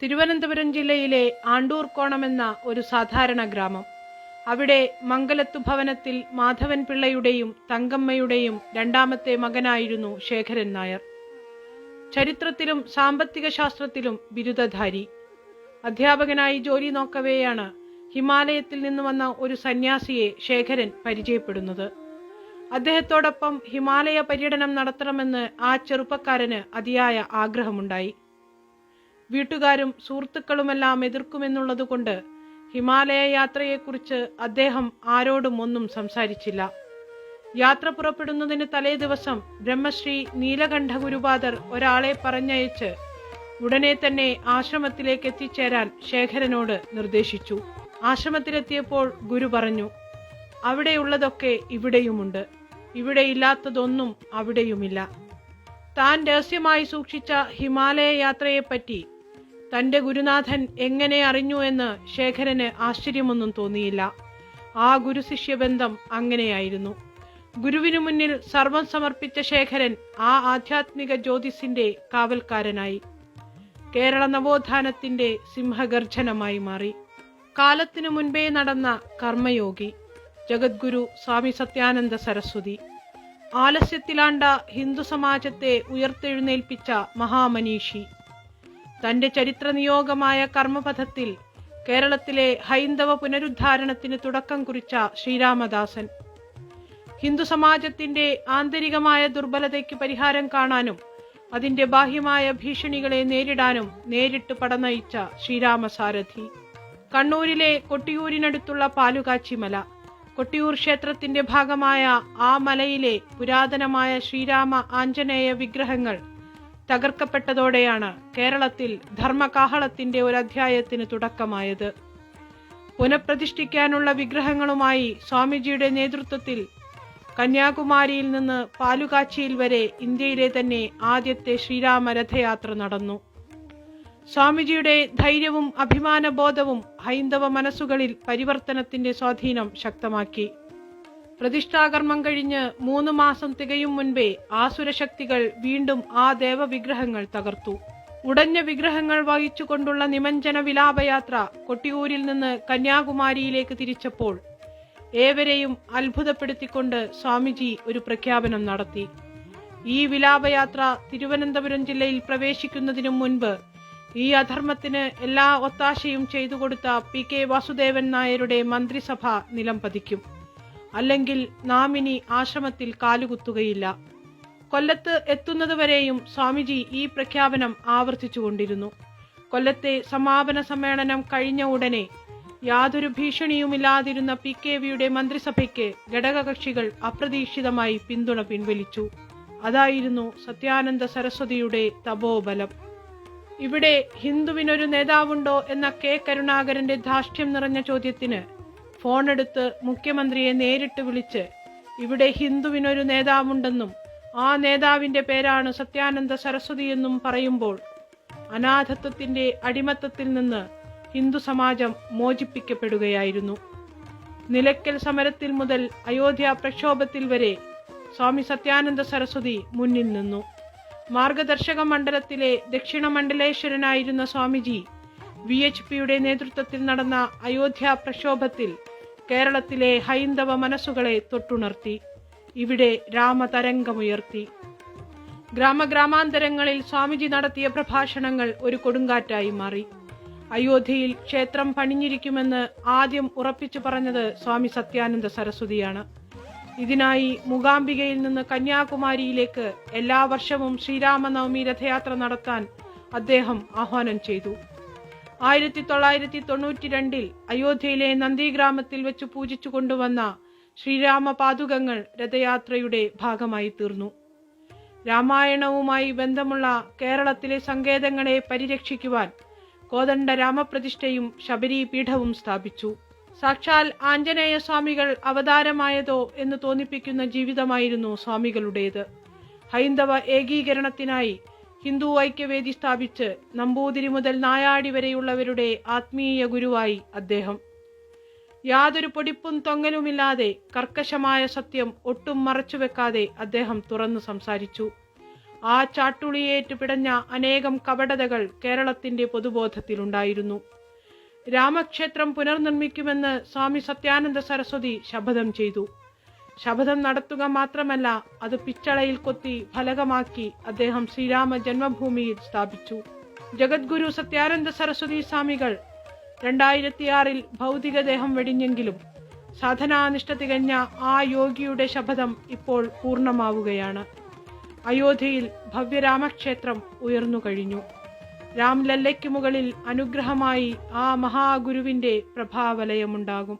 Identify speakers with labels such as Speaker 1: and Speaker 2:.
Speaker 1: തിരുവനന്തപുരം ജില്ലയിലെ ആണ്ടൂർക്കോണം എന്ന ഒരു സാധാരണ ഗ്രാമം. അവിടെ മംഗലത്തു ഭവനത്തിൽ മാധവൻ പിള്ളയുടെയും തങ്കമ്മയുടെയും രണ്ടാമത്തെ മകനായിരുന്നു ശേഖരൻ നായർ. ചരിത്രത്തിലും സാമ്പത്തിക ശാസ്ത്രത്തിലും ബിരുദധാരി. അധ്യാപകനായി ജോലി നോക്കവെയാണ് ഹിമാലയത്തിൽ നിന്ന് വന്ന ഒരു സന്യാസിയെ ശേഖരൻ പരിചയപ്പെടുന്നത്. അദ്ദേഹത്തോടൊപ്പം ഹിമാലയ പര്യടനം നടത്തണമെന്ന് ആ ചെറുപ്പക്കാരന് അതിയായ ആഗ്രഹമുണ്ടായി. വീട്ടുകാരും സുഹൃത്തുക്കളുമെല്ലാം എതിർക്കുമെന്നുള്ളതുകൊണ്ട് ഹിമാലയ യാത്രയെക്കുറിച്ച് അദ്ദേഹം ആരോടും ഒന്നും സംസാരിച്ചില്ല. യാത്ര പുറപ്പെടുന്നതിന് തലേ ദിവസം ബ്രഹ്മശ്രീ നീലകണ്ഠ ഗുരുപാദർ ഒരാളെ പറഞ്ഞയച്ച് ഉടനെ തന്നെ ആശ്രമത്തിലേക്ക് എത്തിച്ചേരാൻ ശേഖരനോട് നിർദ്ദേശിച്ചു. ആശ്രമത്തിലെത്തിയപ്പോൾ ഗുരു പറഞ്ഞു, അവിടെയുള്ളതൊക്കെ ഇവിടെയുമുണ്ട്, ഇവിടെ ഇല്ലാത്തതൊന്നും അവിടെയുമില്ല. താൻ രഹസ്യമായി സൂക്ഷിച്ച ഹിമാലയ യാത്രയെപ്പറ്റി തന്റെ ഗുരുനാഥൻ എങ്ങനെ അറിഞ്ഞു എന്ന് ശേഖരന് ആശ്ചര്യമൊന്നും തോന്നിയില്ല. ആ ഗുരുശിഷ്യബന്ധം അങ്ങനെയായിരുന്നു. ഗുരുവിനു മുന്നിൽ സർവം സമർപ്പിച്ച ശേഖരൻ ആ ആധ്യാത്മിക ജ്യോതിസിന്റെ കാവൽക്കാരനായി. കേരള നവോത്ഥാനത്തിന്റെ സിംഹഗർജനമായി മാറി. കാലത്തിനു മുൻപേ നടന്ന കർമ്മയോഗി ജഗദ്ഗുരു സ്വാമി സത്യാനന്ദ സരസ്വതി, ആലസ്യത്തിലാണ്ട ഹിന്ദു സമാജത്തെ ഉയർത്തെഴുന്നേൽപ്പിച്ച മഹാമനീഷി, തന്റെ ചരിത്രനിയോഗമായ കർമ്മപഥത്തിൽ കേരളത്തിലെ ഹൈന്ദവ പുനരുദ്ധാരണത്തിന് തുടക്കം കുറിച്ച ശ്രീരാമദാസൻ, ഹിന്ദു സമാജത്തിന്റെ ആന്തരികമായ ദുർബലതയ്ക്ക് പരിഹാരം കാണാനും അതിന്റെ ബാഹ്യമായ ഭീഷണികളെ നേരിടാനും നേരിട്ട് പടനയിച്ച ശ്രീരാമസാരഥി, കണ്ണൂരിലെ കൊട്ടിയൂരിനടുത്തുള്ള പാലുകാച്ചിമല, കൊട്ടിയൂർ ക്ഷേത്രത്തിന്റെ ഭാഗമായ ആ മലയിലെ പുരാതനമായ ശ്രീരാമ ആഞ്ജനേയ വിഗ്രഹങ്ങൾ തകർക്കപ്പെട്ടതോടെയാണ് കേരളത്തിൽ ധർമ്മകാഹളത്തിന്റെ ഒരു അധ്യായത്തിന് തുടക്കമായത്. പുനഃപ്രതിഷ്ഠിക്കാനുള്ള വിഗ്രഹങ്ങളുമായി സ്വാമിജിയുടെ നേതൃത്വത്തിൽ കന്യാകുമാരിയിൽ നിന്ന് പാലുകാച്ചിയിൽ വരെ ഇന്ത്യയിലെ തന്നെ ആദ്യത്തെ ശ്രീരാമ രഥയാത്ര നടന്നു. സ്വാമിജിയുടെ ധൈര്യവും അഭിമാനബോധവും ഹൈന്ദവ മനസ്സുകളിൽ പരിവർത്തനത്തിന്റെ സ്വാധീനം ശക്തമാക്കി. പ്രതിഷ്ഠാകർമ്മം കഴിഞ്ഞ് 3 മാസം തികയും മുൻപേ ആസുരശക്തികൾ വീണ്ടും ആ ദേവവിഗ്രഹങ്ങൾ തകർത്തു. ഉടഞ്ഞ വിഗ്രഹങ്ങൾ വഹിച്ചുകൊണ്ടുള്ള നിമഞ്ജന വിലാപയാത്ര കൊട്ടിയൂരിൽ നിന്ന് കന്യാകുമാരിയിലേക്ക് തിരിച്ചപ്പോൾ ഏവരെയും അത്ഭുതപ്പെടുത്തിക്കൊണ്ട് സ്വാമിജി ഒരു പ്രഖ്യാപനം നടത്തി. ഈ വിലാപയാത്ര തിരുവനന്തപുരം ജില്ലയിൽ പ്രവേശിക്കുന്നതിനു മുൻപ് ഈ അധർമ്മത്തിന് എല്ലാ ഒത്താശയും ചെയ്തു കൊടുത്ത PK വാസുദേവൻ നായരുടെ മന്ത്രിസഭ നിലം പതിക്കും, അല്ലെങ്കിൽ നാം ഇനി ആശ്രമത്തിൽ കാലുകുത്തുകയില്ല. കൊല്ലത്ത് എത്തുന്നതുവരെയും സ്വാമിജി ഈ പ്രഖ്യാപനം ആവർത്തിച്ചുകൊണ്ടിരുന്നു. കൊല്ലത്തെ സമാപന സമ്മേളനം കഴിഞ്ഞ ഉടനെ യാതൊരു ഭീഷണിയുമില്ലാതിരുന്ന PKV മന്ത്രിസഭയ്ക്ക് ഘടകകക്ഷികൾ അപ്രതീക്ഷിതമായി പിന്തുണ പിൻവലിച്ചു. അതായിരുന്നു സത്യാനന്ദ സരസ്വതിയുടെ തപോബലം. ഇവിടെ ഹിന്ദുവിനൊരു നേതാവുണ്ടോ എന്ന K കരുണാകരന്റെ ധാർഷ്ട്യം നിറഞ്ഞ ചോദ്യത്തിന് ഫോണെടുത്ത് മുഖ്യമന്ത്രിയെ നേരിട്ട് വിളിച്ച് ഇവിടെ ഹിന്ദുവിനൊരു നേതാവുണ്ടെന്നും ആ നേതാവിന്റെ പേരാണ് സത്യാനന്ദ സരസ്വതി എന്നും പറയുമ്പോൾ അനാഥത്വത്തിന്റെ അടിമത്തത്തിൽ നിന്ന് ഹിന്ദു സമാജം മോചിപ്പിക്കപ്പെടുകയായിരുന്നു. നിലയ്ക്കൽ സമരത്തിൽ മുതൽ അയോധ്യ പ്രക്ഷോഭത്തിൽ വരെ സ്വാമി സത്യാനന്ദ സരസ്വതി മുന്നിൽ നിന്നു. മാർഗദർശക മണ്ഡലത്തിലെ ദക്ഷിണ മണ്ഡലേശ്വരനായിരുന്ന സ്വാമിജി VHPയുടെ നേതൃത്വത്തിൽ നടന്ന അയോധ്യ പ്രക്ഷോഭത്തിൽ കേരളത്തിലെ ഹൈന്ദവ മനസ്സുകളെ തൊട്ടുണർത്തി. ഇവിടെ രാമതരംഗമുയർത്തി. ഗ്രാമഗ്രാമാന്തരങ്ങളിൽ സ്വാമിജി നടത്തിയ പ്രഭാഷണങ്ങൾ ഒരു കൊടുങ്കാറ്റായി മാറി. അയോധ്യയിൽ ക്ഷേത്രം പണിഞ്ഞിരിക്കുമെന്ന് ആദ്യം ഉറപ്പിച്ചു പറഞ്ഞത് സ്വാമി സത്യാനന്ദ സരസ്വതിയാണ്. ഇതിനായി മൂകാംബികയിൽ നിന്ന് കന്യാകുമാരിയിലേക്ക് എല്ലാ വർഷവും ശ്രീരാമനവമി രഥയാത്ര നടത്താൻ അദ്ദേഹം ആഹ്വാനം ചെയ്തു. 1992 അയോധ്യയിലെ നന്ദിഗ്രാമത്തിൽ വെച്ച് പൂജിച്ചു കൊണ്ടുവന്ന ശ്രീരാമ പാദുകങ്ങൾ രഥയാത്രയുടെ ഭാഗമായി തീർന്നു. രാമായണവുമായി ബന്ധമുള്ള കേരളത്തിലെ സങ്കേതങ്ങളെ പരിരക്ഷിക്കുവാൻ കോദണ്ഡ രാമപ്രതിഷ്ഠയും ശബരി പീഠവും സ്ഥാപിച്ചു. സാക്ഷാൽ ആഞ്ജനേയ സ്വാമികൾ അവതാരമായതോ എന്ന് തോന്നിപ്പിക്കുന്ന ജീവിതമായിരുന്നു സ്വാമികളുടേത്. ഹൈന്ദവ ഏകീകരണത്തിനായി ഹിന്ദു ഐക്യവേദി സ്ഥാപിച്ച് നമ്പൂതിരി മുതൽ നായാടി വരെയുള്ളവരുടെ ആത്മീയ ഗുരുവായി അദ്ദേഹം. യാതൊരു പൊടിപ്പും തൊങ്ങലുമില്ലാതെ കർക്കശമായ സത്യം ഒട്ടും മറച്ചുവെക്കാതെ അദ്ദേഹം തുറന്നു സംസാരിച്ചു. ആ ചാട്ടുളിയേറ്റ് പിടഞ്ഞ അനേകം കപടതകൾ കേരളത്തിന്റെ പൊതുബോധത്തിലുണ്ടായിരുന്നു. രാമക്ഷേത്രം പുനർനിർമ്മിക്കുമെന്ന് സ്വാമി സത്യാനന്ദ സരസ്വതി ശപഥം ചെയ്തു. ശപഥം നടത്തുക മാത്രമല്ല, അത് പിച്ചളയിൽ കൊത്തി ഫലകമാക്കി അദ്ദേഹം ശ്രീരാമ ജന്മഭൂമിയിൽ സ്ഥാപിച്ചു. ജഗദ്ഗുരു സത്യാനന്ദ സരസ്വതി സ്വാമികൾ 2006 ഭൗതികദേഹം വെടിഞ്ഞെങ്കിലും സാധനാനിഷ്ഠ തികഞ്ഞ ആ യോഗിയുടെ ശപഥം ഇപ്പോൾ പൂർണ്ണമാവുകയാണ്. അയോധ്യയിൽ ഭവ്യരാമക്ഷേത്രം ഉയർന്നു കഴിഞ്ഞു. രാംലല്ലയ്ക്ക് മുകളിൽ അനുഗ്രഹമായി ആ മഹാഗുരുവിന്റെ പ്രഭാവലയമുണ്ടാകും.